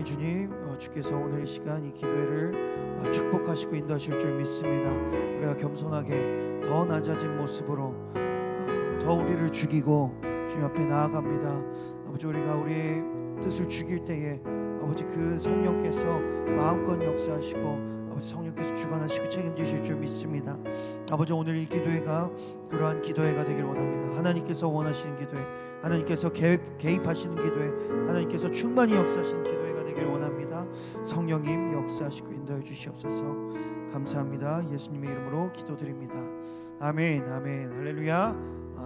사랑의 주님, 주께서 오늘 이 시간 이 기도회를 축복하시고 인도하실 줄 믿습니다. 우리가 겸손하게 더 낮아진 모습으로 더 우리를 죽이고 주님 앞에 나아갑니다. 아버지, 우리가 우리의 뜻을 죽일 때에 아버지 그 성령께서 마음껏 역사하시고 아버지 성령께서 주관하시고 책임지실 줄 믿습니다. 아버지, 오늘 이 기도회가 그러한 기도회가 되길 원합니다. 하나님께서 원하시는 기도회, 하나님께서 개입하시는 기도회, 하나님께서 충만히 역사하시는 기도회가 되길 원합니다. 성령님 역사하시고 인도해 주시옵소서. 감사합니다. 예수님의 이름으로 기도드립니다. 아멘, 아멘, 할렐루야.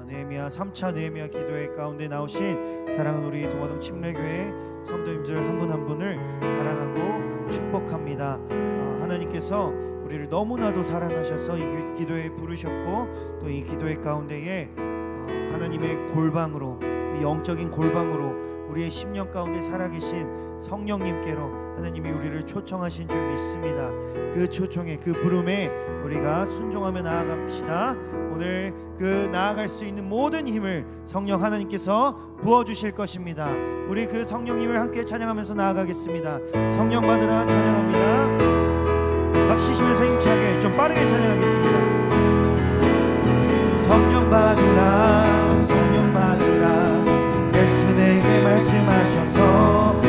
느헤미야 3차 느헤미야 기도회 가운데 나오신 사랑하는 우리 동화동 침례교회 성도님들 한 분 한 분을 사랑하고 축복합니다. 하나님께서 우리를 너무나도 사랑하셔서 이 기도회에 부르셨고 또 이 기도회 가운데에 하나님의 골방으로, 영적인 골방으로 우리의 심령 가운데 살아계신 성령님께로 하나님이 우리를 초청하신 줄 믿습니다. 그 초청에, 그 부름에 우리가 순종하며 나아갑시다. 오늘 그 나아갈 수 있는 모든 힘을 성령 하나님께서 부어주실 것입니다. 우리 그 성령님을 함께 찬양하면서 나아가겠습니다. 성령 받으라 찬양합니다. 박수치시면서 힘차게 좀 빠르게 찬양하겠습니다. 성령 받으라, 성령 받으라, 예수 내게 말씀하셔서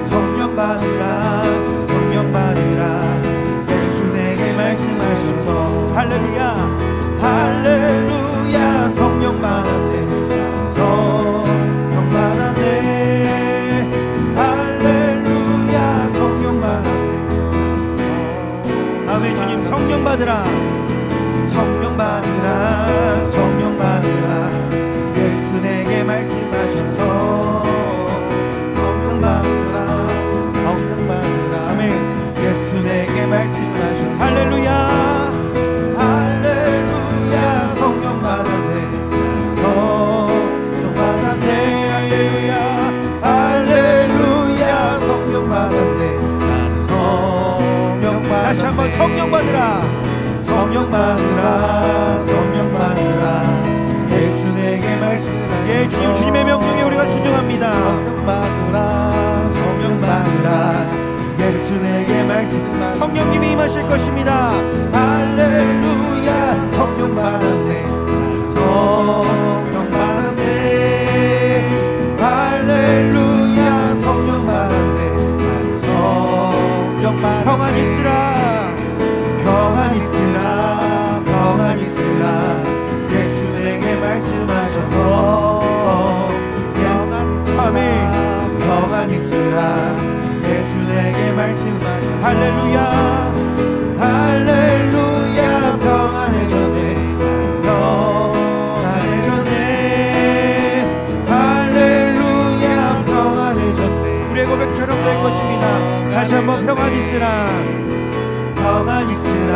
성령 받으라, 성령 받으라, 예수 내게 말씀하셔서 할렐루야, 할렐루야. 성령 받았네, 성령 받았네, 할렐루야. 성령 받았네. 아멘. 주님, 성령 받으라, 성령 받으라, 성령 받으라, 예수 내게 말씀하셔서 성령 받으라, 성령 받으라. 아멘. 예수 내게 말씀하셔서 할렐루야, 할렐루야. 성령 받았네, 성령 받았네, 할렐루야, 할렐루야. 성령 받았네, 성령 받았네. 다시 한번 성령 받으라, 성령 받으라, 성령 받으라, 예수 내게 말씀하셔서. 예, 주님, 주님의 명령에 우리가 순종합니다. 성령 받으라, 성령 받으라, 예수 내게 말씀. 성령님이 임하실 것입니다. 할렐루야. 성령 받았네, 성령 받았네, 할렐루야. 성령 받았네, 성령 받았네. 평안히 있으라, 평안히 있으라, 평안히 있으라, 예수 내게 말씀하셔서 아멘. 평안히 있으라, 예수 내게 말씀하셔서 할렐루야, 할렐루야. 평안해졌네, 평안해졌네, 할렐루야. 평안해졌네. 우리의 고백처럼 될 것입니다. 다시 한번 평안히 있으라, 평안히 있으라,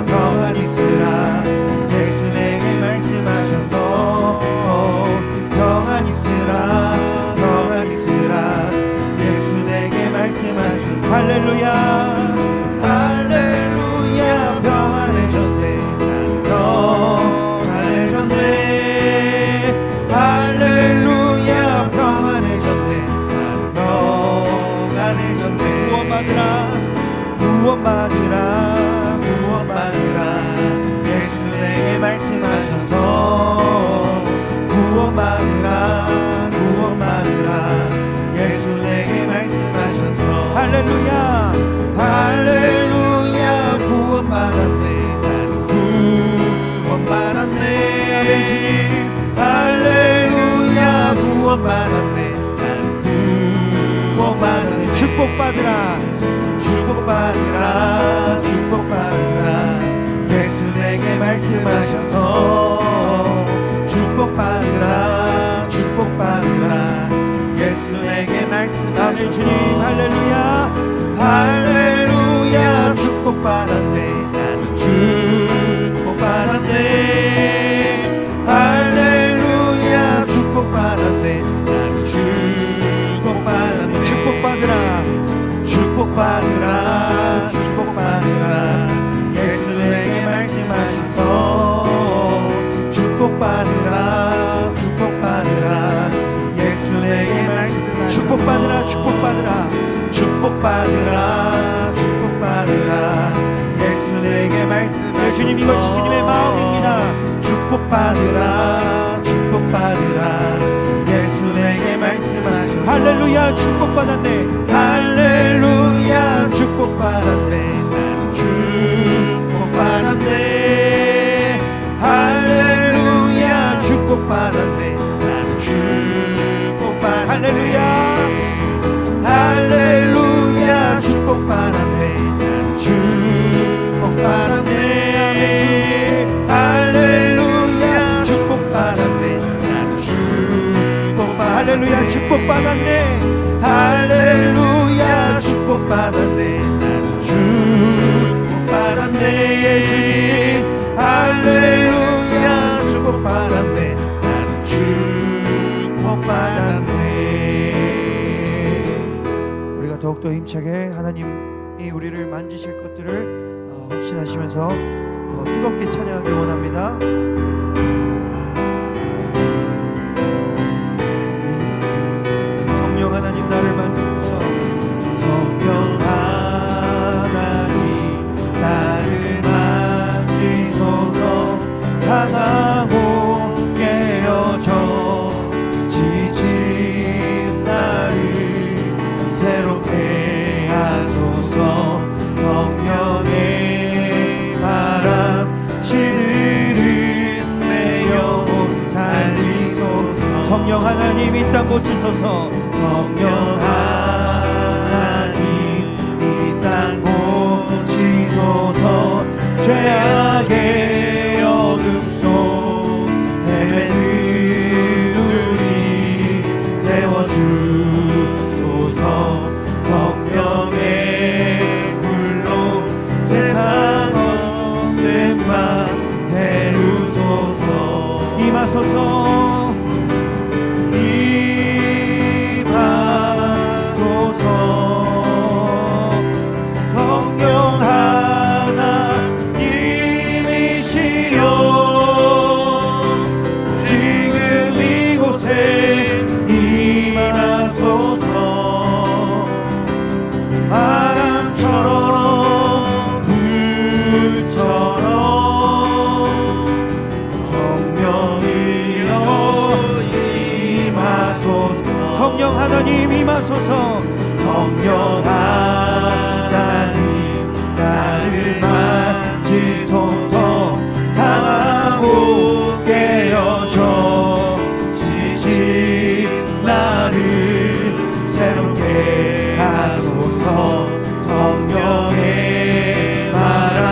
평안히 있으라, 예수 내게 말씀하셔서 평안히 있으라, 평안히 있으라, 예수 내게 말씀하셔서 할렐루야, 할렐루야. 평안해졌네, 평안해졌네, 할렐루야. 평안해졌네, 평안해졌네. 구원받으라, 구원받으라, 구원받으라, 예수 내게 말씀하셔서 구원받으라, 구원받으라, 예수 내게 말씀하셔서 할렐루야, 할렐루야. 구원받았네, 구원받았네. 아멘. 주님, 할렐루야. 구원받았네, 구원받았네. 축복받으라, 축복받으라, 축복받으라, 예수 내게 말씀하셔서 축복받으라, 축복받으라, 예수 내게 말씀하셔서. 주님, 할렐루야, 할렐루야. 축복받았네, 나는 축복받았네, 할렐루야. 축복받았네, 나는 축복받았네. 축복받으라, 축복받으라, 축복받으라, 예수 내게 말씀하셔서 축복받으라, 축복받으라, 예수 내게 말씀하셔서 축복받으라 축복받으라 축복받으라 축복받으라 예수 내게 말씀해 주님 이것이 주님의 마음입니다. 축복받으라 축복받으라 예수 내게 말씀하시오. 할렐루야 축복받았네 할렐루야 축복받았네 나는 축복받았네 할렐루야 축복받았네 나는 축복받았네 할렐루야 할렐루야 축복받았네 나는 축복받았네 아멘 주님 할렐루야 축복받았네 나는 축복받았네 할렐루야 축복받았네 할렐루야 축복받았네 나는 축복받았네 예 주님 할렐루야 축복받았네 나는 축복받았네. 우리가 더욱더 힘차게 하나님이 우리를 만지실 것들을 확신하시면서 더 뜨겁게 찬양하길 원합니다. 성령 하나님 나를 만지소서 성령 하나님 나를 만지소서 상하고 깨어져 지친 나를 새롭게 하소서 성령의 바람 시들은 내 영혼 살리소서 성령 하나님 이 땅 고치소서 성령 하나님 이 땅 고치소서 죄악의 어둠 속 헤매는 우리 태워주소서 성령의 불로 세상 헛된 맘 태우소서 임하소서 성령 하나님이시여 지금 이곳에 임하소서 바람처럼 불처럼 성령이여 임하소서 성령 하나님 임하소서 성령 하나님 나를 만지소서 상하고 깨어져 지친 나를 새롭게 하소서 성령의 바람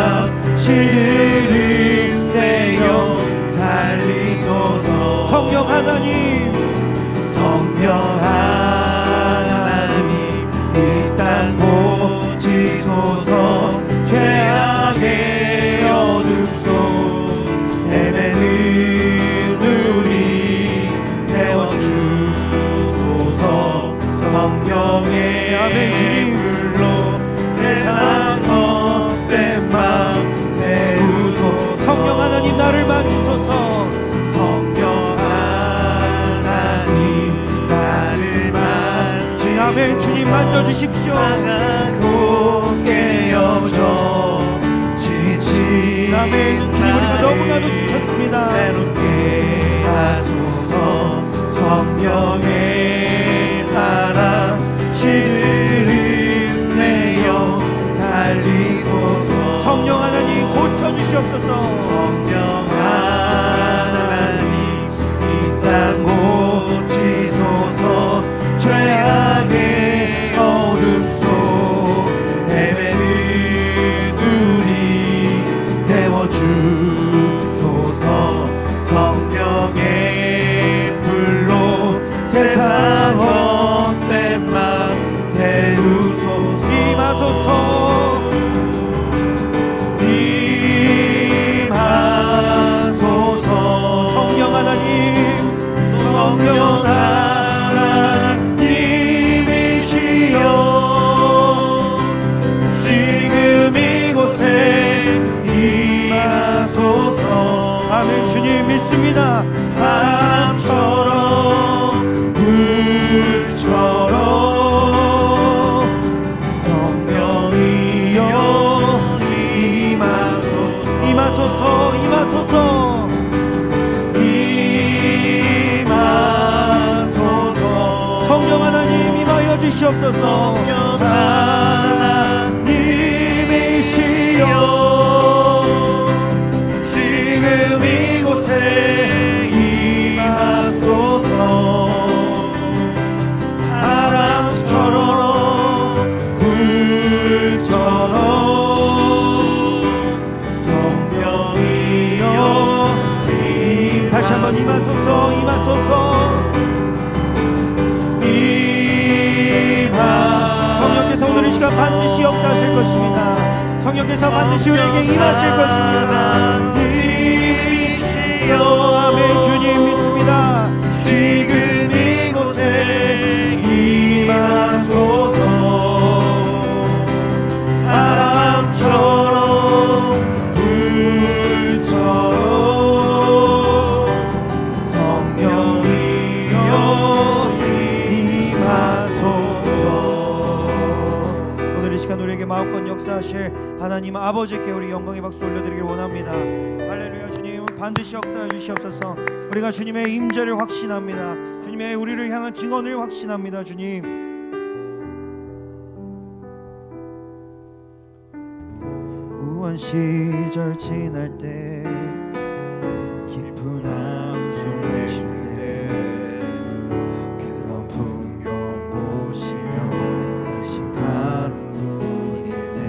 시들은 내 영 살리소서 성령 하나님 성령 하나님 이 땅 고치소서 죄악의 어둠 속 헤매는 우리 태워주소서 성령의 아멘 주님 불로 세상 헛된 맘 태우소서 성령 하나님 나를 만지소서 성령 하나님 나를 만지 아멘 주님 만져주십시오 상하고 깨어져 지친 아멘 주님 우리가 너무나도 지쳤습니다 새롭게 하소서 성령의 바람 시들은 내 영 살리소서 성령 하나님 고쳐주시옵소서 성령 하나님 이 땅 고치소서 죄악의 어둠 속 헤매는 우리 태워주소서 성령의 불로 세상 헛된 맘 태우소서 임하소서 임하소서 성령 하나님 성령 하나님이시여 지금 이곳에 임하소서 아멘 주님 믿습니다 바람처럼 불처럼 주시옵소서. 하나님이시여 지금 이곳에 임하소서. 바람처럼 불처럼 성령이여 다시 한번 임하소서. 임하소서. 성령께서 오늘 이 시간 반드시 역사하실 것입니다. 성령께서 반드시 우리에게 임하실 것입니다. 임이시여 아멘. 주님 믿습니다. 지금 이곳에 임하소서. 바람처럼 불처럼 성령이여 임하소서. 오늘 이 시간 우리에게 마음껏 역사하실 하나님 아버지께 우리 영광의 박수 올려드리길 원합니다. 할렐루야. 주님 반드시 역사해 주시옵소서. 우리가 주님의 임재를 확신합니다. 주님의 우리를 향한 증언을 확신합니다. 주님 우한 시절 지날 때 깊은 한숨 내쉴 때 그런 풍경 보시며 다시 가는 분인데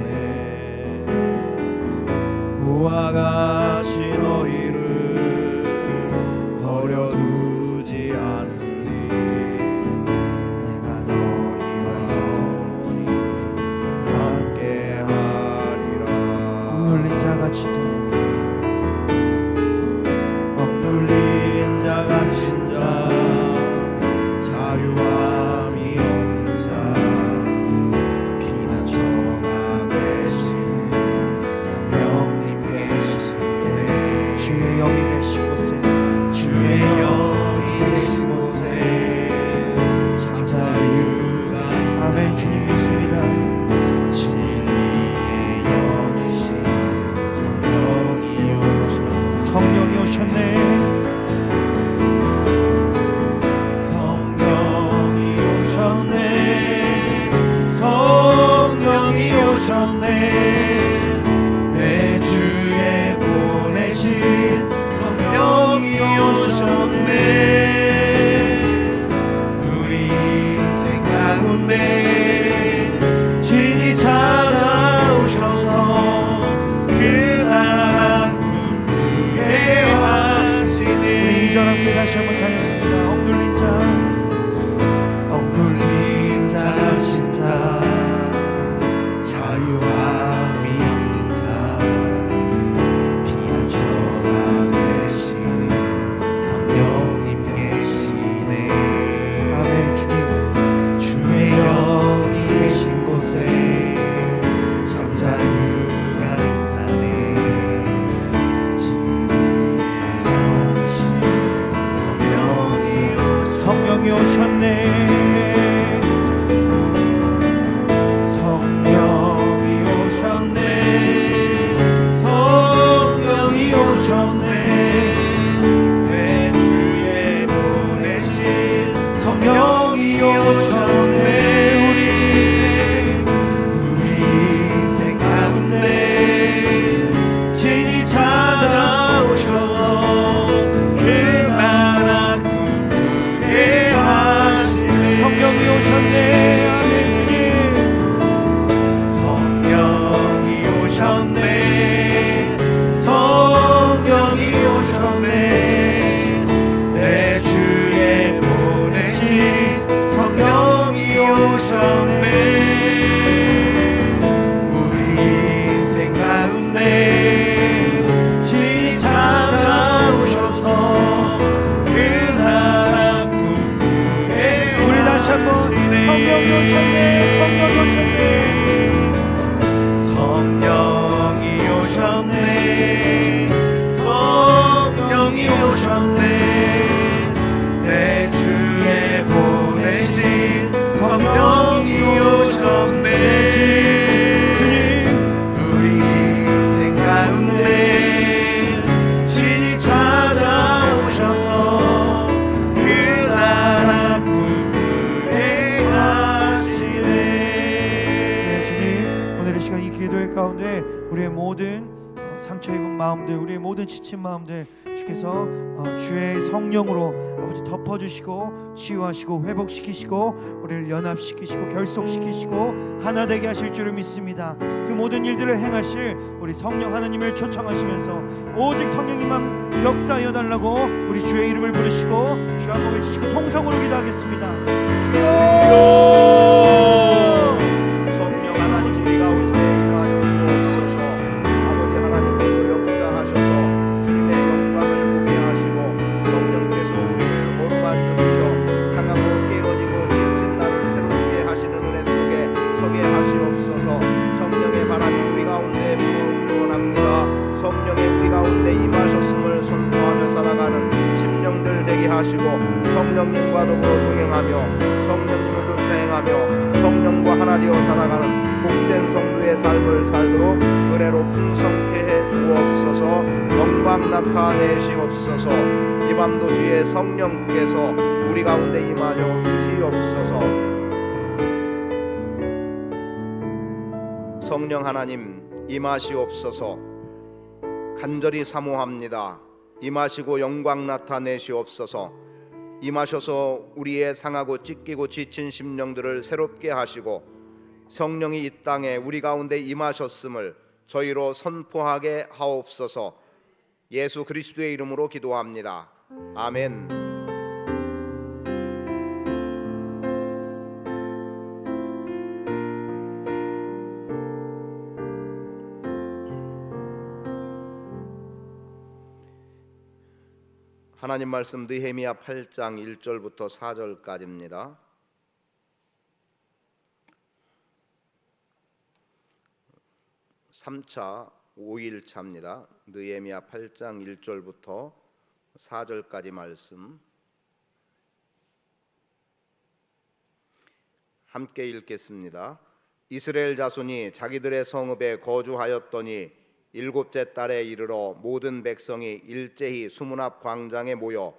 우와 같이 너희를 버려두지 않으리. 내가 너희와 영원히 함께하리라. 억눌린 자가 진짜 억눌린 자가 진짜 자유함이 없는 자 피난처가 되시는 성령님 계시네. 주의 영이 계신 곳에 주의 영이 계신 곳에 참 자유가 아멘. 주님 믿습니다. 성령이 오셨네. 성령이 오셨네. 성령이 오셨네. 내 주에 보내신 성령이 오셨네. 우리 인생 가운데 진이 찾아오셔서 그 나라 함께 다시 한번 찬양합니다. 억눌린 자가 진짜 자유함이 없는 자 피난처가 되신 성령님 계시네. 아멘. 주님 주의 영이 계신 곳에 참 자유가 있다네. 성령이 오셨네. 성령이 오셨네. 성령이 오셨네. 내 주에 보내신 성령이 오셨네. 우리 인생 가운데 진이 찾아오셔서 그 나라 성령이 오셨네. 아멘. 주님 성령이 오셨네. 성령이 오셨네. 내 주에 보내신 성령이 오셨네. 우리 인생 가운데 진이 찾아오셔서 그 나라 다시 한번 성령이 오셨네. 성령이 오셨네. 성령이 오셨네. 성령이 오셨네. 내 주에 보내신 성령이 오셨네. 주님 우리 인생 가운데 진이 찾아오셔서 그 나라 꿈꾸게 하시 우리의 모든 상처 입은 마음들, 우리의 모든 지친 마음들 주께서 주의 성령으로 아버지 덮어주시고 치유하시고 회복시키시고 우리를 연합시키시고 결속시키시고 하나 되게 하실 줄을 믿습니다. 그 모든 일들을 행하실 우리 성령 하나님을 초청하시면서 오직 성령님만 역사하여 달라고 우리 주의 이름을 부르시고 주 한번 외치시고 통성으로 기도하겠습니다. 주여! 하시고 성령님과 더불어 동행하며 성령님을 쫓아행하며 성령과 하나 되어 살아가는 복된 성도의 삶을 살도록 은혜로 풍성케 해 주옵소서. 영광 나타내시옵소서. 이 밤도 주의 성령께서 우리 가운데 임하여 주시옵소서. 성령 하나님 임하시옵소서. 간절히 사모합니다. 임하시고 영광 나타내시옵소서. 임하셔서 우리의 상하고 찢기고 지친 심령들을 새롭게 하시고 성령이 이 땅에 우리 가운데 임하셨음을 저희로 선포하게 하옵소서. 예수 그리스도의 이름으로 기도합니다. 아멘. 하나님 말씀 느헤미야 8장 1절부터 4절까지입니다. (3차) 5일차입니다. 느헤미야 8장 1절부터 4절까지 말씀 함께 읽겠습니다. 이스라엘 자손이 자기들의 성읍에 거주하였더니 일곱째 달에 이르러 모든 백성이 일제히 수문 앞 광장에 모여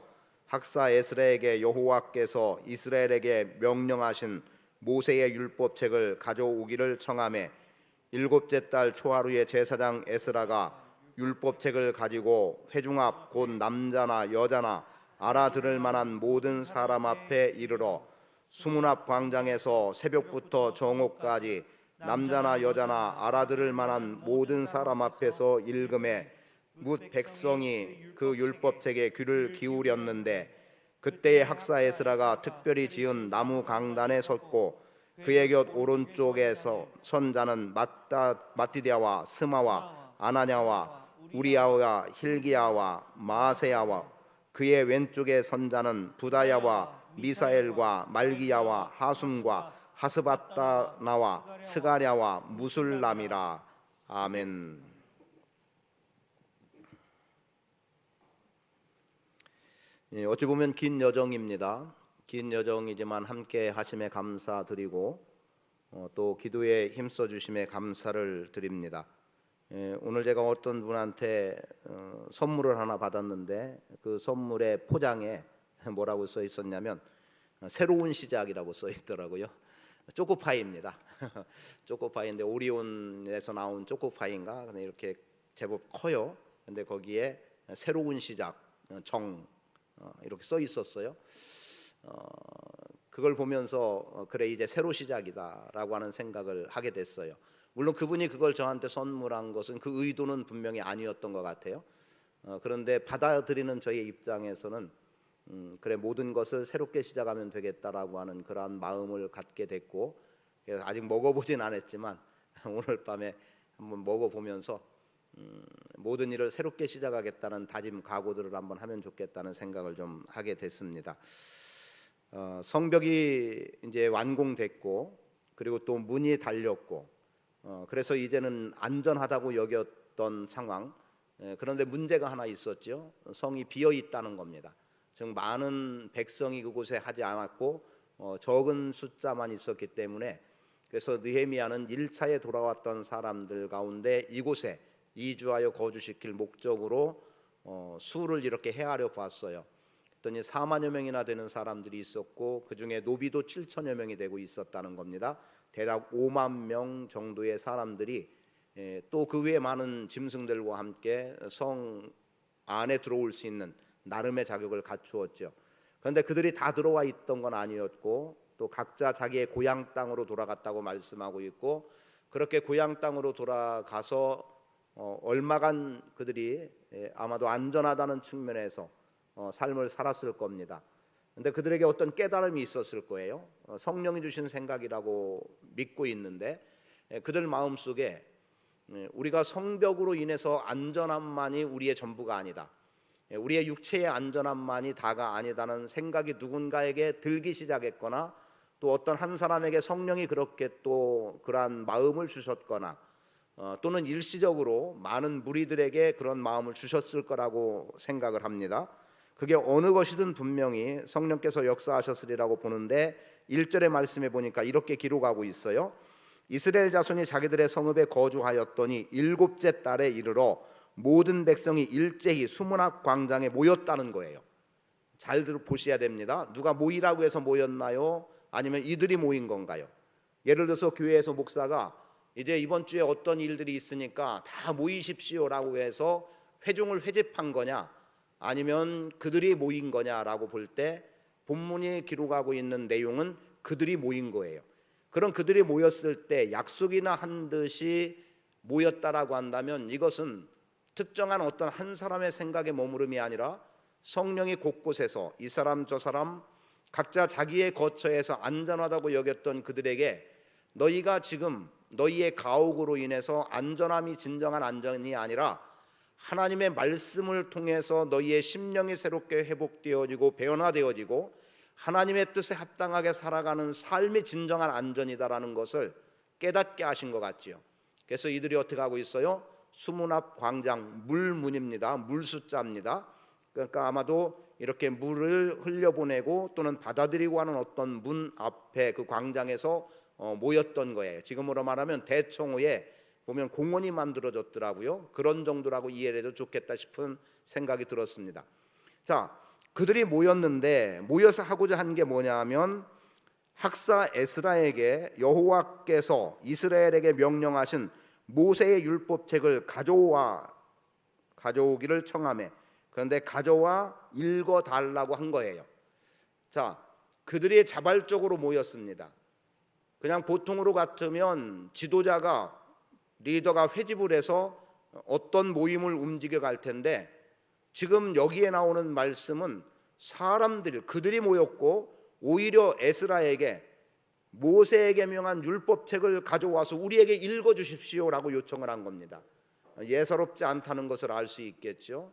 학사 에스라에게 여호와께서 이스라엘에게 명령하신 모세의 율법책을 가져오기를 청하매 일곱째 달 초하루에 제사장 에스라가 율법책을 가지고 회중 앞 곧 남자나 여자나 알아들을 만한 모든 사람 앞에 이르러 수문 앞 광장에서 새벽부터 정오까지 남자나 여자나 알아들을 만한 모든 사람 앞에서 읽음에 뭇 백성이 그 율법책에 귀를 기울였는데 그때의 학사 에스라가 특별히 지은 나무 강단에 섰고 그의 곁 오른쪽에서 선 자는 마띠디아와 스마와 아나냐와 우리야와 힐기야와 마세야와 그의 왼쪽에 선 자는 부다야와 미사엘과 말기야와 하숨과 하스바다나와 스가랴와 무술람이라. 아멘. 어찌 보면 긴 여정입니다. 긴 여정이지만 함께 하심에 감사드리고 또 기도에 힘써 주심에 감사를 드립니다. 오늘 제가 어떤 분한테 선물을 하나 받았는데 그 선물의 포장에 뭐라고 써 있었냐면 새로운 시작이라고 써 있더라고요. 초코파이입니다. 초코파이인데 오리온에서 나온 초코파이인가? 근데 이렇게 제법 커요. 근데 거기에 새로운 시작 정 이렇게 써 있었어요. 그걸 보면서 그래 이제 새로 시작이다라고 하는 생각을 하게 됐어요. 물론 그분이 그걸 저한테 선물한 것은 그 의도는 분명히 아니었던 것 같아요. 그런데 받아들이는 저의 입장에서는 그래 모든 것을 새롭게 시작하면 되겠다라고 하는 그러한 마음을 갖게 됐고 그래서 아직 먹어보진 않았지만 오늘 밤에 한번 먹어보면서 모든 일을 새롭게 시작하겠다는 다짐 각오들을 한번 하면 좋겠다는 생각을 좀 하게 됐습니다. 성벽이 이제 완공됐고 그리고 또 문이 달렸고 그래서 이제는 안전하다고 여겼던 상황. 그런데 문제가 하나 있었죠. 성이 비어 있다는 겁니다. 즉 많은 백성이 그곳에 하지 않았고 적은 숫자만 있었기 때문에 그래서 느헤미야는 1차에 돌아왔던 사람들 가운데 이곳에 이주하여 거주시킬 목적으로 수를 이렇게 헤아려 봤어요. 그랬더니 4만여 명이나 되는 사람들이 있었고 그중에 노비도 7천여 명이 되고 있었다는 겁니다. 대략 5만 명 정도의 사람들이 또 그 외에 많은 짐승들과 함께 성 안에 들어올 수 있는 나름의 자격을 갖추었죠. 그런데 그들이 다 들어와 있던 건 아니었고 또 각자 자기의 고향 땅으로 돌아갔다고 말씀하고 있고, 그렇게 고향 땅으로 돌아가서 얼마간 그들이 아마도 안전하다는 측면에서 삶을 살았을 겁니다. 그런데 그들에게 어떤 깨달음이 있었을 거예요. 성령이 주신 생각이라고 믿고 있는데 그들 마음속에 우리가 성벽으로 인해서 안전함만이 우리의 전부가 아니다, 우리의 육체의 안전함만이 다가 아니다는 생각이 누군가에게 들기 시작했거나, 또 어떤 한 사람에게 성령이 그렇게 또 그러한 마음을 주셨거나, 또는 일시적으로 많은 무리들에게 그런 마음을 주셨을 거라고 생각을 합니다. 그게 어느 것이든 분명히 성령께서 역사하셨으리라고 보는데 1절의 말씀에 보니까 이렇게 기록하고 있어요. 이스라엘 자손이 자기들의 성읍에 거주하였더니 7째 달에 이르러 모든 백성이 일제히 수문학 광장에 모였다는 거예요. 잘 보셔야 됩니다. 누가 모이라고 해서 모였나요? 아니면 이들이 모인 건가요? 예를 들어서 교회에서 목사가 이제 이번 주에 어떤 일들이 있으니까 다 모이십시오라고 해서 회중을 회집한 거냐, 아니면 그들이 모인 거냐라고 볼 때 본문이 기록하고 있는 내용은 그들이 모인 거예요. 그런 그들이 모였을 때 약속이나 한 듯이 모였다라고 한다면 이것은 특정한 어떤 한 사람의 생각의 머무름이 아니라 성령이 곳곳에서 이 사람 저 사람 각자 자기의 거처에서 안전하다고 여겼던 그들에게 너희가 지금 너희의 가옥으로 인해서 안전함이 진정한 안전이 아니라 하나님의 말씀을 통해서 너희의 심령이 새롭게 회복되어지고 변화되어지고 하나님의 뜻에 합당하게 살아가는 삶이 진정한 안전이다라는 것을 깨닫게 하신 것 같지요. 그래서 이들이 어떻게 하고 있어요? 수문 앞 광장, 물문입니다. 물 숫자입니다. 그러니까 아마도 이렇게 물을 흘려보내고 또는 받아들이고 하는 어떤 문 앞에 그 광장에서 모였던 거예요. 지금으로 말하면 대청호에 보면 공원이 만들어졌더라고요. 그런 정도라고 이해를 해도 좋겠다 싶은 생각이 들었습니다. 자, 그들이 모였는데 모여서 하고자 한 게 뭐냐 하면 학사 에스라에게 여호와께서 이스라엘에게 명령하신 모세의 율법책을 가져오기를 청하매, 그런데 가져와 읽어달라고 한 거예요. 자, 그들이 자발적으로 모였습니다. 그냥 보통으로 같으면 지도자가 리더가 회집을 해서 어떤 모임을 움직여 갈 텐데 지금 여기에 나오는 말씀은 사람들 그들이 모였고 오히려 에스라에게 모세에게 명한 율법책을 가져와서 우리에게 읽어주십시오라고 요청을 한 겁니다. 예사롭지 않다는 것을 알 수 있겠죠.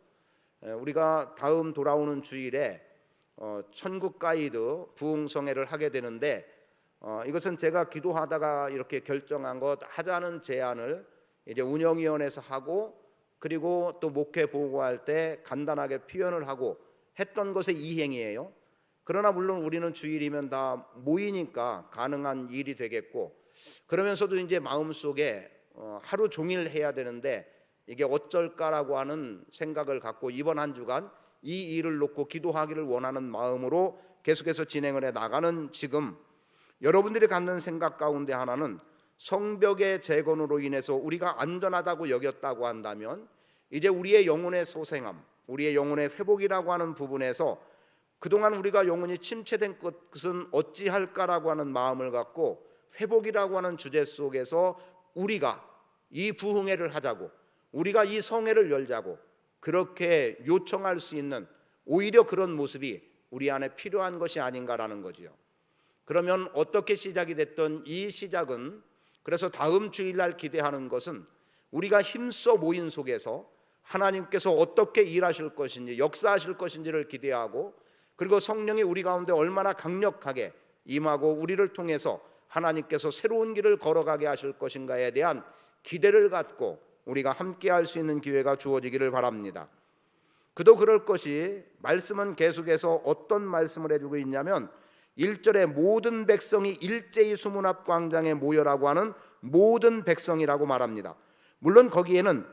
우리가 다음 돌아오는 주일에 천국 가이드 부흥성회를 하게 되는데 이것은 제가 기도하다가 이렇게 결정한 것 하자는 제안을 이제 운영위원회에서 하고 그리고 또 목회 보고할 때 간단하게 표현을 하고 했던 것의 이행이에요. 그러나 물론 우리는 주일이면 다 모이니까 가능한 일이 되겠고, 그러면서도 이제 마음속에 하루 종일 해야 되는데 이게 어쩔까라고 하는 생각을 갖고 이번 한 주간 이 일을 놓고 기도하기를 원하는 마음으로 계속해서 진행을 해 나가는 지금 여러분들이 갖는 생각 가운데 하나는 성벽의 재건으로 인해서 우리가 안전하다고 여겼다고 한다면 이제 우리의 영혼의 소생함, 우리의 영혼의 회복이라고 하는 부분에서 그동안 우리가 영혼이 침체된 것은 어찌할까라고 하는 마음을 갖고 회복이라고 하는 주제 속에서 우리가 이 부흥회를 하자고, 우리가 이 성회를 열자고 그렇게 요청할 수 있는 오히려 그런 모습이 우리 안에 필요한 것이 아닌가라는 거지요. 그러면 어떻게 시작이 됐던 이 시작은, 그래서 다음 주일날 기대하는 것은 우리가 힘써 모인 속에서 하나님께서 어떻게 일하실 것인지 역사하실 것인지를 기대하고, 그리고 성령이 우리 가운데 얼마나 강력하게 임하고 우리를 통해서 하나님께서 새로운 길을 걸어가게 하실 것인가에 대한 기대를 갖고 우리가 함께 할 수 있는 기회가 주어지기를 바랍니다. 그도 그럴 것이 말씀은 계속해서 어떤 말씀을 해주고 있냐면 1절에 모든 백성이 일제히 수문 앞 광장에 모여라고 하는 모든 백성이라고 말합니다. 물론 거기에는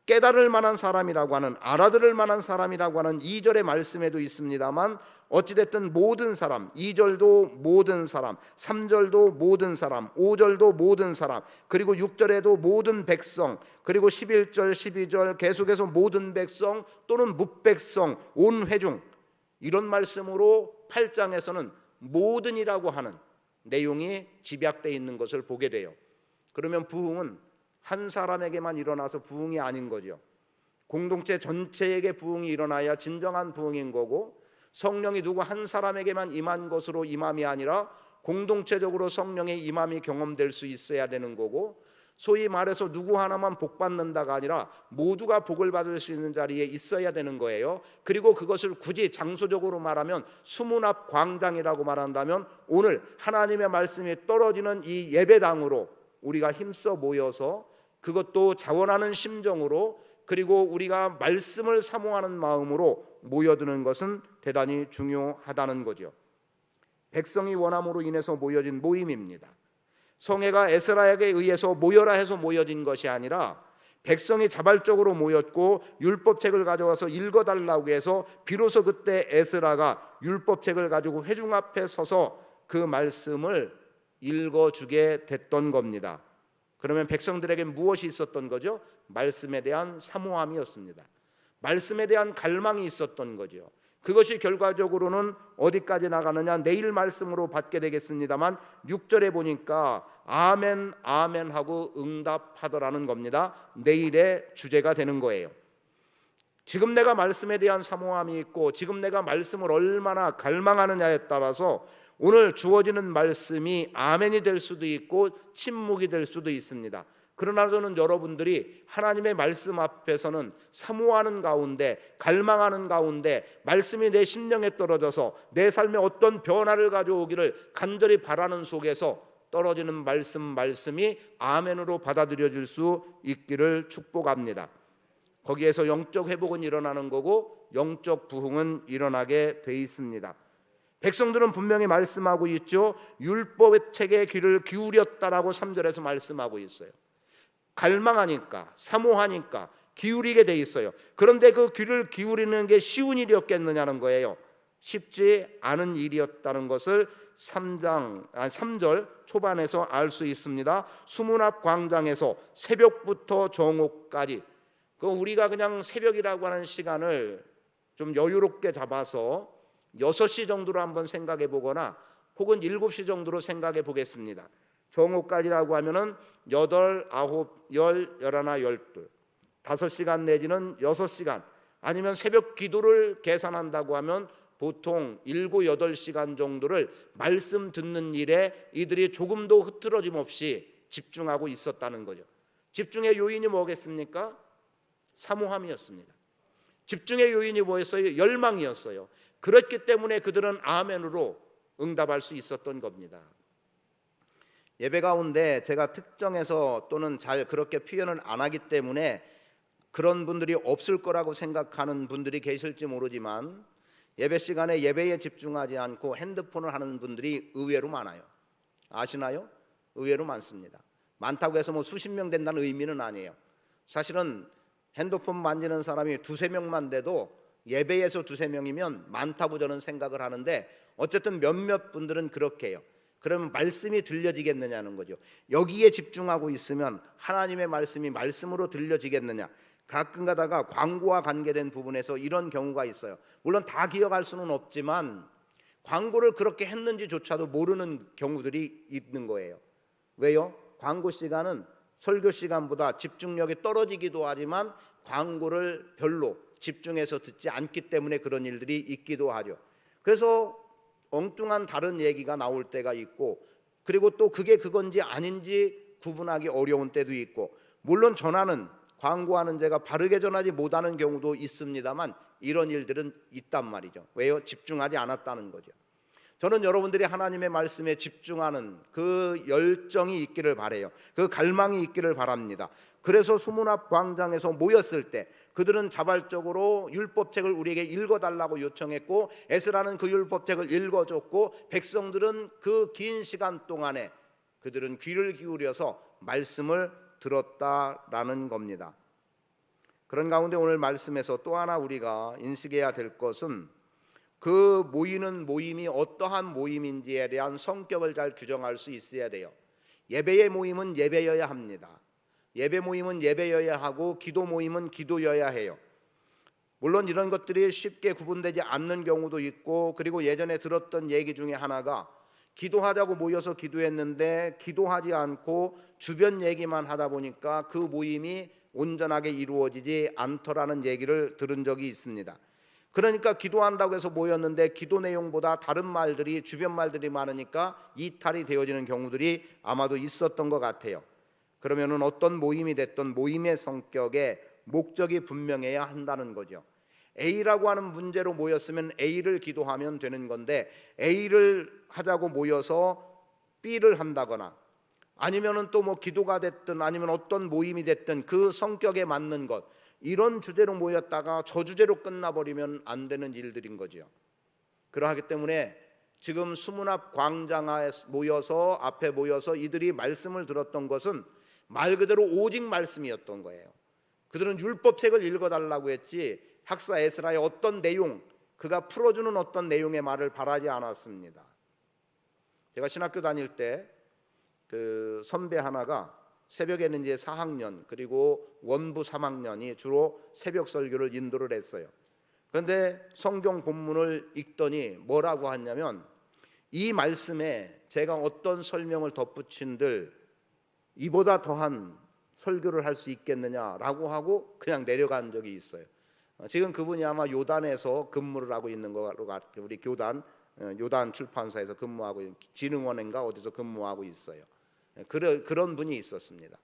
깨달을 만한 사람이라고 하는, 알아들을 만한 사람이라고 하는 2절의 말씀에도 있습니다만, 어찌됐든 모든 사람, 2절도 모든 사람, 3절도 모든 사람, 5절도 모든 사람, 그리고 6절에도 모든 백성, 그리고 11절 12절 계속해서 모든 백성 또는 뭇백성, 온 회중, 이런 말씀으로 8장에서는 모든이라고 하는 내용이 집약되어 있는 것을 보게 돼요. 그러면 부흥은 한 사람에게만 일어나서 부흥이 아닌 거죠. 공동체 전체에게 부흥이 일어나야 진정한 부흥인 거고, 성령이 누구 한 사람에게만 임한 것으로 임함이 아니라 공동체적으로 성령의 임함이 경험될 수 있어야 되는 거고, 소위 말해서 누구 하나만 복 받는다가 아니라 모두가 복을 받을 수 있는 자리에 있어야 되는 거예요. 그리고 그것을 굳이 장소적으로 말하면 수문 앞 광장이라고 말한다면, 오늘 하나님의 말씀이 떨어지는 이 예배당으로 우리가 힘써 모여서, 그것도 자원하는 심정으로, 그리고 우리가 말씀을 사모하는 마음으로 모여드는 것은 대단히 중요하다는 거죠. 백성이 원함으로 인해서 모여진 모임입니다. 성회가 에스라에게 의해서 모여라 해서 모여진 것이 아니라 백성이 자발적으로 모였고 율법책을 가져와서 읽어달라고 해서 비로소 그때 에스라가 율법책을 가지고 회중 앞에 서서 그 말씀을 읽어주게 됐던 겁니다. 그러면 백성들에게 무엇이 있었던 거죠? 말씀에 대한 사모함이었습니다. 말씀에 대한 갈망이 있었던 거죠. 그것이 결과적으로는 어디까지 나가느냐, 내일 말씀으로 받게 되겠습니다만 6절에 보니까 아멘 아멘 하고 응답하더라는 겁니다. 내일의 주제가 되는 거예요. 지금 내가 말씀에 대한 사모함이 있고 지금 내가 말씀을 얼마나 갈망하느냐에 따라서 오늘 주어지는 말씀이 아멘이 될 수도 있고 침묵이 될 수도 있습니다. 그러나 저는 여러분들이 하나님의 말씀 앞에서는 사모하는 가운데, 갈망하는 가운데 말씀이 내 심령에 떨어져서 내 삶에 어떤 변화를 가져오기를 간절히 바라는 속에서 떨어지는 말씀이 아멘으로 받아들여질 수 있기를 축복합니다. 거기에서 영적 회복은 일어나는 거고 영적 부흥은 일어나게 돼 있습니다. 백성들은 분명히 말씀하고 있죠. 율법의 책에 귀를 기울였다라고 3절에서 말씀하고 있어요. 갈망하니까, 사모하니까 기울이게 돼 있어요. 그런데 그 귀를 기울이는 게 쉬운 일이었겠느냐는 거예요. 쉽지 않은 일이었다는 것을 3절 초반에서 알 수 있습니다. 수문 앞 광장에서 새벽부터 정오까지, 그 우리가 그냥 새벽이라고 하는 시간을 좀 여유롭게 잡아서 6시 정도로 한번 생각해 보거나 혹은 7시 정도로 생각해 보겠습니다. 정오까지라고 하면은 8, 9, 10, 11, 12, 5시간 내지는 6시간, 아니면 새벽 기도를 계산한다고 하면 보통 7, 8시간 정도를 말씀 듣는 일에 이들이 조금도 흐트러짐 없이 집중하고 있었다는 거죠. 집중의 요인이 뭐겠습니까? 사모함이었습니다. 집중의 요인이 뭐였어요? 열망이었어요. 그렇기 때문에 그들은 아멘으로 응답할 수 있었던 겁니다. 예배 가운데 제가 특정해서 또는 잘 그렇게 표현을 안 하기 때문에 그런 분들이 없을 거라고 생각하는 분들이 계실지 모르지만, 예배 시간에 예배에 집중하지 않고 핸드폰을 하는 분들이 의외로 많아요. 아시나요? 의외로 많습니다. 많다고 해서 뭐 수십 명 된다는 의미는 아니에요. 사실은 핸드폰 만지는 사람이 2-3명만 돼도 예배에서 2-3명이면 많다고 저는 생각을 하는데, 어쨌든 몇몇 분들은 그렇게 해요. 그러면 말씀이 들려지겠느냐는 거죠. 여기에 집중하고 있으면 하나님의 말씀이 말씀으로 들려지겠느냐. 가끔 가다가 광고와 관계된 부분에서 이런 경우가 있어요. 물론 다 기억할 수는 없지만 광고를 그렇게 했는지조차도 모르는 경우들이 있는 거예요. 왜요? 광고 시간은 설교 시간보다 집중력이 떨어지기도 하지만 광고를 별로 집중해서 듣지 않기 때문에 그런 일들이 있기도 하죠. 그래서 엉뚱한 다른 얘기가 나올 때가 있고, 그리고 또 그게 그건지 아닌지 구분하기 어려운 때도 있고, 물론 전하는, 광고하는 제가 바르게 전하지 못하는 경우도 있습니다만 이런 일들은 있단 말이죠. 왜요? 집중하지 않았다는 거죠. 저는 여러분들이 하나님의 말씀에 집중하는 그 열정이 있기를 바라요. 그 갈망이 있기를 바랍니다. 그래서 수문 앞 광장에서 모였을 때 그들은 자발적으로 율법책을 우리에게 읽어달라고 요청했고, 에스라는 그 율법책을 읽어줬고, 백성들은 그 긴 시간 동안에 그들은 귀를 기울여서 말씀을 들었다라는 겁니다. 그런 가운데 오늘 말씀에서 또 하나 우리가 인식해야 될 것은 그 모이는 모임이 어떠한 모임인지에 대한 성격을 잘 규정할 수 있어야 돼요. 예배의 모임은 예배여야 합니다. 예배 모임은 예배여야 하고 기도 모임은 기도여야 해요. 물론 이런 것들이 쉽게 구분되지 않는 경우도 있고, 그리고 예전에 들었던 얘기 중에 하나가 기도하자고 모여서 기도했는데 기도하지 않고 주변 얘기만 하다 보니까 그 모임이 온전하게 이루어지지 않더라는 얘기를 들은 적이 있습니다. 그러니까 기도한다고 해서 모였는데 기도 내용보다 다른 말들이, 주변 말들이 많으니까 이탈이 되어지는 경우들이 아마도 있었던 것 같아요. 그러면은 어떤 모임이 됐던 모임의 성격에 목적이 분명해야 한다는 거죠. A라고 하는 문제로 모였으면 A를 기도하면 되는 건데 A를 하자고 모여서 B를 한다거나 아니면은 또 뭐 기도가 됐든 아니면 어떤 모임이 됐든 그 성격에 맞는 것, 이런 주제로 모였다가 저 주제로 끝나버리면 안 되는 일들인 거죠. 그러하기 때문에 지금 수문앞 광장에 모여서 앞에 모여서 이들이 말씀을 들었던 것은 말 그대로 오직 말씀이었던 거예요. 그들은 율법책을 읽어달라고 했지 학사 에스라의 어떤 내용, 그가 풀어주는 어떤 내용의 말을 바라지 않았습니다. 제가 신학교 다닐 때 그 선배 하나가 새벽에는 이제 4학년 그리고 원부 3학년이 주로 새벽 설교를 인도를 했어요. 그런데 성경 본문을 읽더니 뭐라고 하냐면 이 말씀에 제가 어떤 설명을 덧붙인들 이보다 더한 설교를 할 수 있겠느냐라고 하고 그냥 내려간 적이 있어요. 지금 그분이 아마 요단에서 근무를 하고 있는 거로 같아요. 우리 교단 요단 출판사에서 근무하고 진흥원인가 어디서 근무하고 있어요. 그런 분이 있었습니다.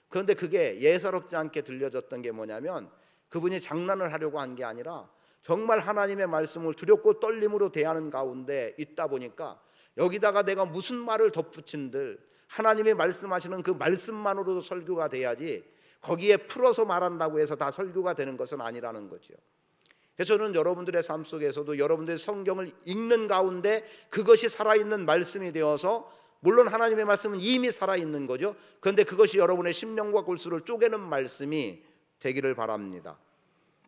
그런데 그게 예사롭지 않게 들려졌던 게 뭐냐면 그분이 장난을 하려고 한 게 아니라 정말 하나님의 말씀을 두렵고 떨림으로 대하는 가운데 있다 보니까 여기다가 내가 무슨 말을 덧붙인들 하나님이 말씀하시는 그 말씀만으로도 설교가 돼야지 거기에 풀어서 말한다고 해서 다 설교가 되는 것은 아니라는 거죠. 그래서 저는 여러분들의 삶 속에서도 여러분들의 성경을 읽는 가운데 그것이 살아있는 말씀이 되어서, 물론 하나님의 말씀은 이미 살아있는 거죠. 그런데 그것이 여러분의 심령과 골수를 쪼개는 말씀이 되기를 바랍니다.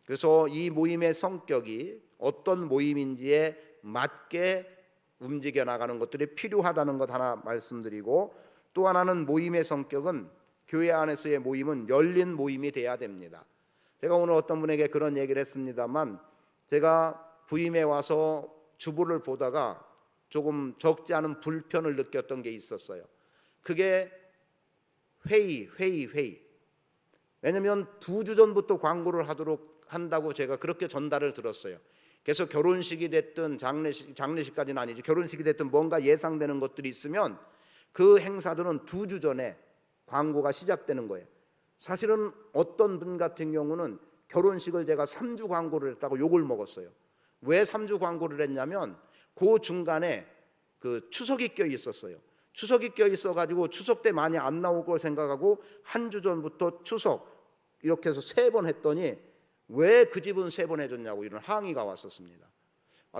그래서 이 모임의 성격이 어떤 모임인지에 맞게 움직여 나가는 것들이 필요하다는 것 하나 말씀드리고, 또 하나는 모임의 성격은 교회 안에서의 모임은 열린 모임이 돼야 됩니다. 제가 오늘 어떤 분에게 그런 얘기를 했습니다만, 제가 부임에 와서 주보를 보다가 조금 적지 않은 불편을 느꼈던 게 있었어요. 그게 회의. 왜냐하면 2주 전부터 광고를 한다고 제가 그렇게 전달을 들었어요. 그래서 결혼식이 됐든 장례식까지는 아니지, 결혼식이 됐든 뭔가 예상되는 것들이 있으면 그 행사들은 2주 전에 광고가 시작되는 거예요. 사실은 어떤 분 같은 경우는 결혼식을 제가 3주 광고를 했다고 욕을 먹었어요. 왜 3주 광고를 했냐면 그 중간에 그 추석이 껴 있었어요. 추석이 껴 있어가지고 추석 때 많이 안 나올 걸 생각하고 한 주 전부터 추석 이렇게 해서 3번 했더니 왜 그 집은 3번 해줬냐고 이런 항의가 왔었습니다.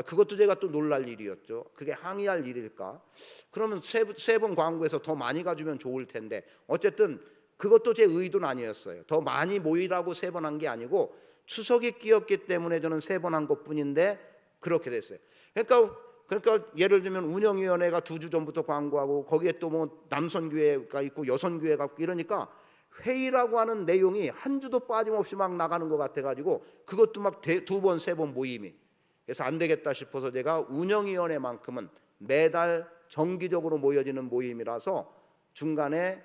그것도 제가 또 놀랄 일이었죠. 그게 항의할 일일까? 그러면 세 번 광고해서 더 많이 가주면 좋을 텐데, 어쨌든 그것도 제 의도는 아니었어요. 더 많이 모이라고 3번 한 게 아니고 추석이 끼었기 때문에 저는 3번 한 것뿐인데 그렇게 됐어요. 그러니까 예를 들면 운영위원회가 2주 전부터 광고하고 거기에 또 뭐 남선교회가 있고 여선교회가 있고 이러니까 회의라고 하는 내용이 한 주도 빠짐없이 막 나가는 것 같아가지고 그것도 막 2번 3번 모임이, 그래서 안 되겠다 싶어서 제가 운영위원회만큼은 매달 정기적으로 모여지는 모임이라서 중간에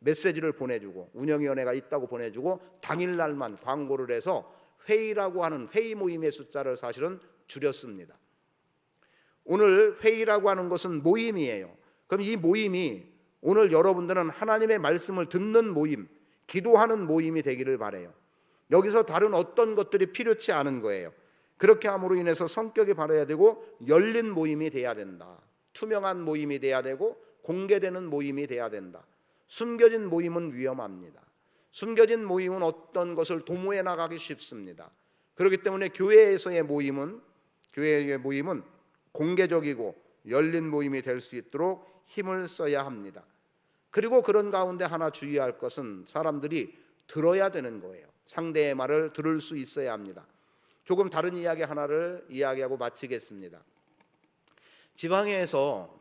메시지를 보내주고 운영위원회가 있다고 보내주고 당일날만 광고를 해서 회의라고 하는 회의 모임의 숫자를 사실은 줄였습니다. 오늘 회의라고 하는 것은 모임이에요. 그럼 이 모임이 오늘 여러분들은 하나님의 말씀을 듣는 모임, 기도하는 모임이 되기를 바라요. 여기서 다른 어떤 것들이 필요치 않은 거예요. 그렇게 함으로 인해서 성격이 바라야 되고 열린 모임이 돼야 된다. 투명한 모임이 돼야 되고 공개되는 모임이 돼야 된다. 숨겨진 모임은 위험합니다. 숨겨진 모임은 어떤 것을 도모해 나가기 쉽습니다. 그렇기 때문에 교회의 모임은 공개적이고 열린 모임이 될 수 있도록 힘을 써야 합니다. 그리고 그런 가운데 하나 주의할 것은 사람들이 들어야 되는 거예요. 상대의 말을 들을 수 있어야 합니다. 조금 다른 이야기 하나를 이야기하고 마치겠습니다. 지방회에서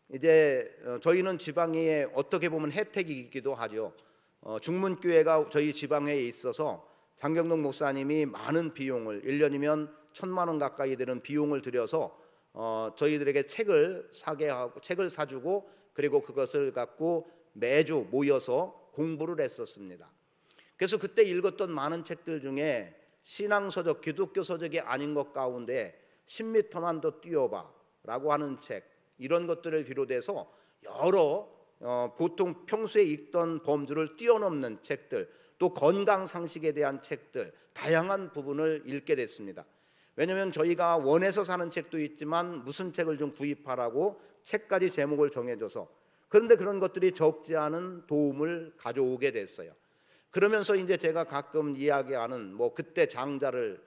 이제 저희는 지방회에 어떻게 보면 혜택이 있기도 하죠. 중문교회가 저희 지방회에 있어서 장경동 목사님이 많은 비용을 1년이면 1,000만 원 가까이 되는 비용을 들여서 저희들에게 책을 사게 하고 책을 사주고 그리고 그것을 갖고 매주 모여서 공부를 했었습니다. 그래서 그때 읽었던 많은 책들 중에 신앙서적, 기독교 서적이 아닌 것 가운데 10m만 더 뛰어봐 라고 하는 책, 이런 것들을 비롯해서 여러 보통 평소에 읽던 범주를 뛰어넘는 책들, 또 건강 상식에 대한 책들, 다양한 부분을 읽게 됐습니다. 왜냐하면 저희가 원해서 사는 책도 있지만 무슨 책을 좀 구입하라고 책까지 제목을 정해줘서, 그런데 그런 것들이 적지 않은 도움을 가져오게 됐어요. 그러면서 이제 제가 가끔 이야기하는 뭐 그때 장자를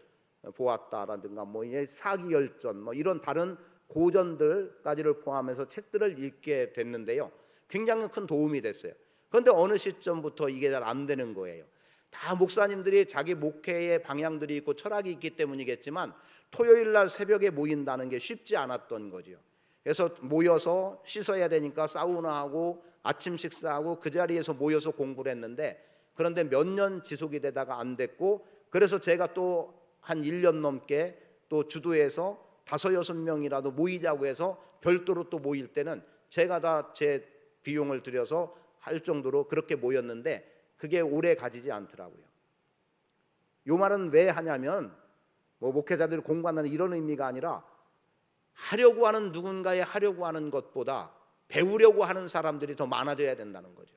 보았다라든가 뭐 사기열전 뭐 이런 다른 고전들까지를 포함해서 책들을 읽게 됐는데요. 굉장히 큰 도움이 됐어요. 그런데 어느 시점부터 이게 잘 안 되는 거예요. 다 목사님들이 자기 목회의 방향들이 있고 철학이 있기 때문이겠지만 토요일 날 새벽에 모인다는 게 쉽지 않았던 거죠. 그래서 모여서 씻어야 되니까 사우나하고 아침 식사하고 그 자리에서 모여서 공부를 했는데, 그런데 몇 년 지속이 되다가 안 됐고, 그래서 제가 또 한 1년 넘게 또 주도해서 5-6명이라도 모이자고 해서 별도로 또 모일 때는 제가 다 제 비용을 들여서 할 정도로 그렇게 모였는데 그게 오래 가지지 않더라고요. 이 말은 왜 하냐면 뭐 목회자들이 공부한다는 이런 의미가 아니라, 하려고 하는 누군가의 하려고 하는 것보다 배우려고 하는 사람들이 더 많아져야 된다는 거죠.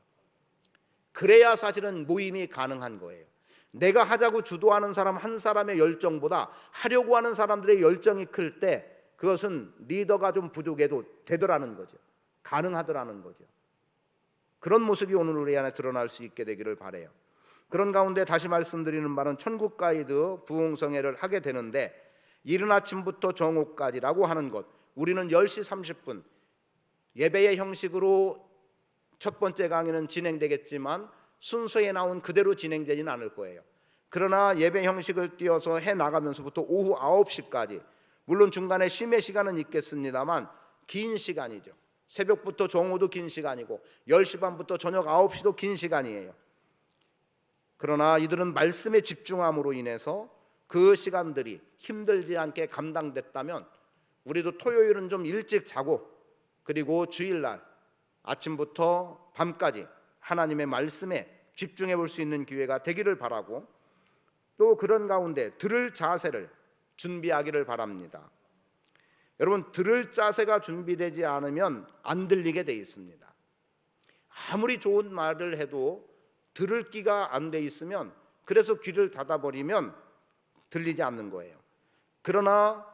그래야 사실은 모임이 가능한 거예요. 내가 하자고 주도하는 사람 한 사람의 열정보다 하려고 하는 사람들의 열정이 클 때 그것은 리더가 좀 부족해도 되더라는 거죠. 가능하더라는 거죠. 그런 모습이 오늘 우리 안에 드러날 수 있게 되기를 바라요. 그런 가운데 다시 말씀드리는 바는 천국 가이드 부흥성회를 하게 되는데, 이른 아침부터 정오까지라고 하는 것, 우리는 10시 30분 예배의 형식으로 첫 번째 강의는 진행되겠지만 순서에 나온 그대로 진행되지는 않을 거예요. 그러나 예배 형식을 띄어서 해 나가면서부터 오후 9시까지, 물론 중간에 쉼의 시간은 있겠습니다만 긴 시간이죠. 새벽부터 정오도 긴 시간이고 10시 반부터 저녁 9시도 긴 시간이에요. 그러나 이들은 말씀에 집중함으로 인해서 그 시간들이 힘들지 않게 감당됐다면, 우리도 토요일은 좀 일찍 자고 그리고 주일날 아침부터 밤까지 하나님의 말씀에 집중해 볼 수 있는 기회가 되기를 바라고, 또 그런 가운데 들을 자세를 준비하기를 바랍니다. 여러분, 들을 자세가 준비되지 않으면 안 들리게 돼 있습니다. 아무리 좋은 말을 해도 들을 귀가 안 돼 있으면, 그래서 귀를 닫아버리면 들리지 않는 거예요. 그러나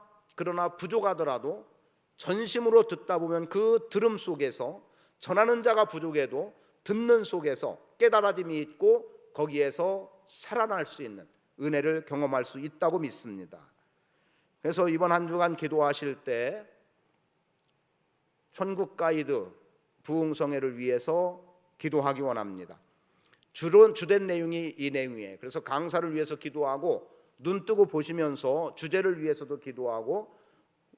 부족하더라도 전심으로 듣다 보면 그 들음 속에서, 전하는 자가 부족해도 듣는 속에서 깨달아짐이 있고 거기에서 살아날 수 있는 은혜를 경험할 수 있다고 믿습니다. 그래서 이번 한 주간 기도하실 때 천국 가이드 부흥성회를 위해서 기도하기 원합니다. 주된 내용이 이 내용이에요. 그래서 강사를 위해서 기도하고, 눈 뜨고 보시면서 주제를 위해서도 기도하고,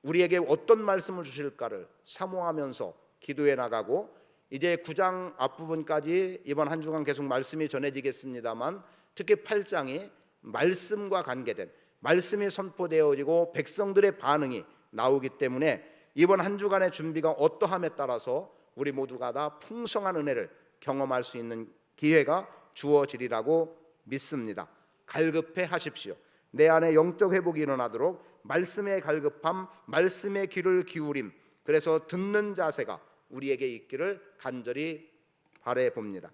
우리에게 어떤 말씀을 주실까를 사모하면서 기도해 나가고, 이제 9장 앞부분까지 이번 한 주간 계속 말씀이 전해지겠습니다만, 특히 8장이 말씀과 관계된, 말씀이 선포되어지고 백성들의 반응이 나오기 때문에 이번 한 주간의 준비가 어떠함에 따라서 우리 모두가 다 풍성한 은혜를 경험할 수 있는 기회가 주어지리라고 믿습니다. 갈급해 하십시오. 내 안에 영적 회복이 일어나도록 말씀의 갈급함, 말씀의 귀를 기울임, 그래서 듣는 자세가 우리에게 있기를 간절히 바라봅니다. 봅니다.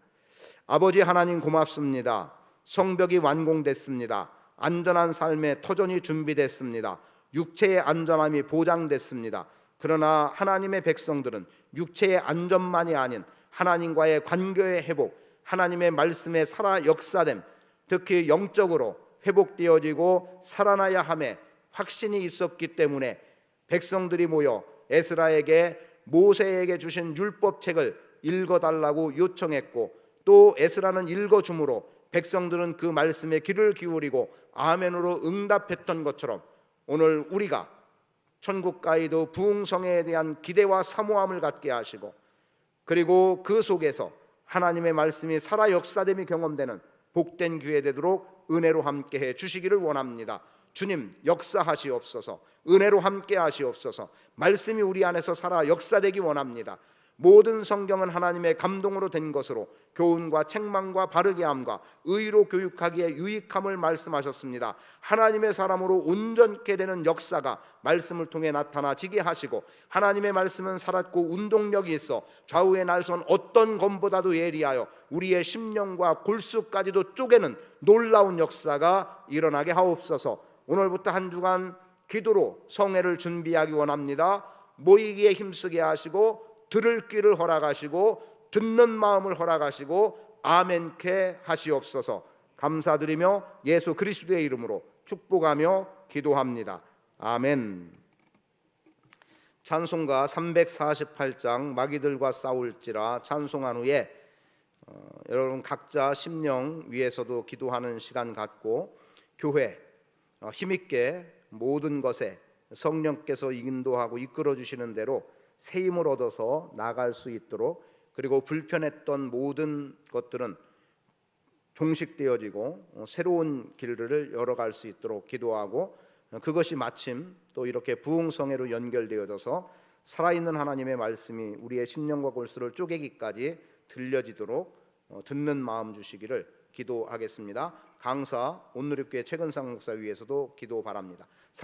아버지 하나님, 고맙습니다. 성벽이 완공됐습니다. 안전한 삶의 터전이 준비됐습니다. 육체의 안전함이 보장됐습니다. 그러나 하나님의 백성들은 육체의 안전만이 아닌 하나님과의 관계의 회복, 하나님의 말씀에 살아 역사됨, 특히 영적으로 회복되어지고 살아나야 함에 확신이 있었기 때문에 백성들이 모여 에스라에게, 모세에게 주신 율법책을 읽어달라고 요청했고, 또 에스라는 읽어줌으로 백성들은 그 말씀에 귀를 기울이고 아멘으로 응답했던 것처럼 오늘 우리가 천국 가이드 부흥성에 대한 기대와 사모함을 갖게 하시고, 그리고 그 속에서 하나님의 말씀이 살아 역사됨이 경험되는 복된 기회 되도록 은혜로 함께해 주시기를 원합니다. 주님 역사하시옵소서. 은혜로 함께 하시옵소서. 말씀이 우리 안에서 살아 역사되기 원합니다. 모든 성경은 하나님의 감동으로 된 것으로 교훈과 책망과 바르게 함과 의로 교육하기에 유익함을 말씀하셨습니다. 하나님의 사람으로 온전케 되는 역사가 말씀을 통해 나타나지게 하시고, 하나님의 말씀은 살았고 운동력이 있어 좌우의 날선 어떤 검보다도 예리하여 우리의 심령과 골수까지도 쪼개는 놀라운 역사가 일어나게 하옵소서. 오늘부터 한 주간 기도로 성회를 준비하기 원합니다. 모이기에 힘쓰게 하시고 들을 귀를 허락하시고 듣는 마음을 허락하시고 아멘케 하시옵소서. 감사드리며 예수 그리스도의 이름으로 축복하며 기도합니다. 아멘. 찬송가 348장 마귀들과 싸울지라 찬송한 후에 여러분 각자 심령 위에서도 기도하는 시간 갖고 교회 힘있게 모든 것에 성령께서 인도하고 이끌어 주시는 대로 새 힘을 얻어서 나갈 수 있도록, 그리고 불편했던 모든 것들은 종식되어지고 새로운 길들을 열어갈 수 있도록 기도하고, 그것이 마침 또 이렇게 부흥성회로 연결되어져서 살아있는 하나님의 말씀이 우리의 심령과 골수를 쪼개기까지 들려지도록 듣는 마음 주시기를 기도하겠습니다. 강사 온누리교회 최근상 목사 위에서도 기도 바랍니다.